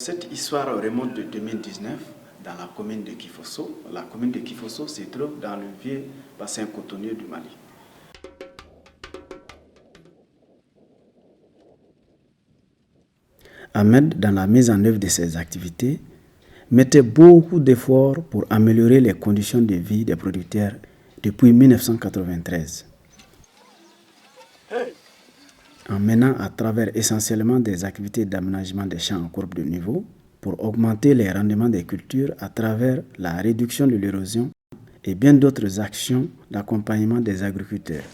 Cette histoire remonte de 2019 dans la commune de Kifosso. La commune de Kifosso se trouve dans le vieux bassin cotonnier du Mali. Ahmed, dans la mise en œuvre de ses activités, mettait beaucoup d'efforts pour améliorer les conditions de vie des producteurs depuis 1993. En menant à travers essentiellement des activités d'aménagement des champs en courbe de niveau pour augmenter les rendements des cultures à travers la réduction de l'érosion et bien d'autres actions d'accompagnement des agriculteurs.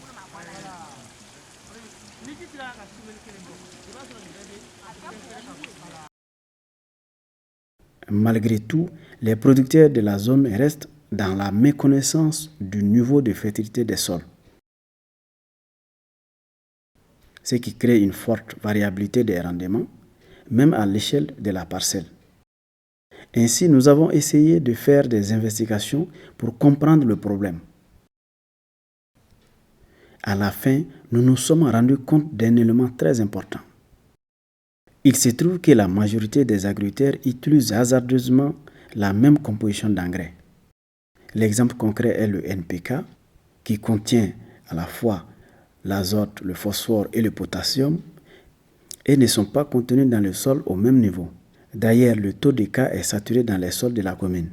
Malgré tout, les producteurs de la zone restent dans la méconnaissance du niveau de fertilité des sols, ce qui crée une forte variabilité des rendements, même à l'échelle de la parcelle. Ainsi, nous avons essayé de faire des investigations pour comprendre le problème. À la fin, nous nous sommes rendus compte d'un élément très important. Il se trouve que la majorité des agriculteurs utilisent hasardeusement la même composition d'engrais. L'exemple concret est le NPK, qui contient à la fois l'azote, le phosphore et le potassium, et ne sont pas contenus dans le sol au même niveau. D'ailleurs, le taux de K est saturé dans les sols de la commune.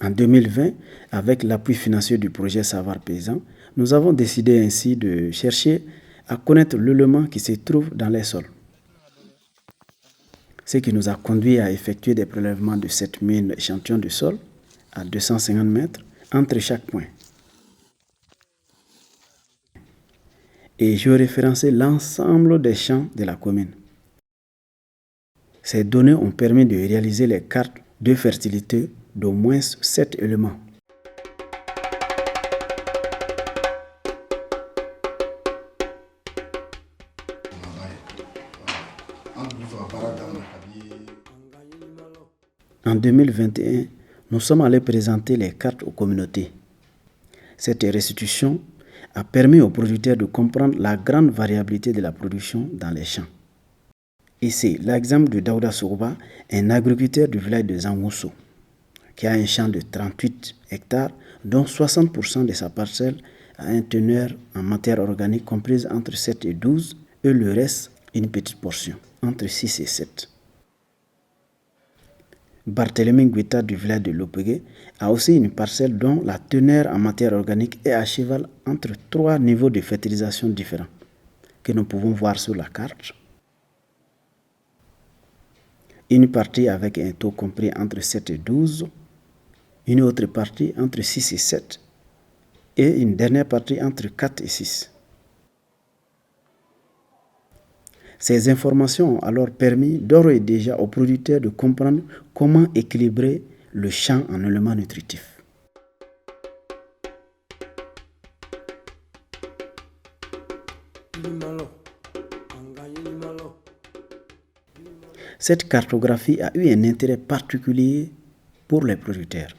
En 2020, avec l'appui financier du projet Savoir Paysan, nous avons décidé ainsi de chercher à connaître l'élément qui se trouve dans les sols. Ce qui nous a conduit à effectuer des prélèvements de 7000 échantillons de sol à 250 mètres entre chaque point. Et j'ai référencé l'ensemble des champs de la commune. Ces données ont permis de réaliser les cartes de fertilité d'au moins 7 éléments. En 2021, nous sommes allés présenter les cartes aux communautés. Cette restitution a permis aux producteurs de comprendre la grande variabilité de la production dans les champs. Ici, l'exemple de Daouda Sourouba, un agriculteur du village de Zangousso, qui a un champ de 38 hectares, dont 60% de sa parcelle a une teneur en matière organique comprise entre 7 et 12, et le reste, une petite portion, entre 6 et 7. Barthélemy Guetta du village de Lopégué a aussi une parcelle dont la teneur en matière organique est à cheval entre 3 niveaux de fertilisation différents, que nous pouvons voir sur la carte. Une partie avec un taux compris entre 7 et 12, une autre partie entre 6 et 7, et une dernière partie entre 4 et 6. Ces informations ont alors permis d'ores et déjà aux producteurs de comprendre comment équilibrer le champ en éléments nutritifs. Cette cartographie a eu un intérêt particulier pour les producteurs.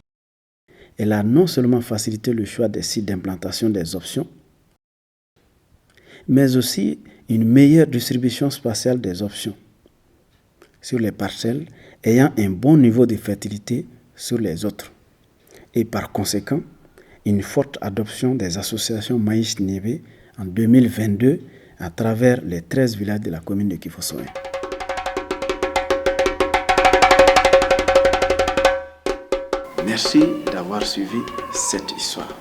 Elle a non seulement facilité le choix des sites d'implantation des options, mais aussi une meilleure distribution spatiale des options sur les parcelles ayant un bon niveau de fertilité sur les autres. Et par conséquent, une forte adoption des associations maïs-niébé en 2022 à travers les 13 villages de la commune de Kifosso. Merci d'avoir suivi cette histoire.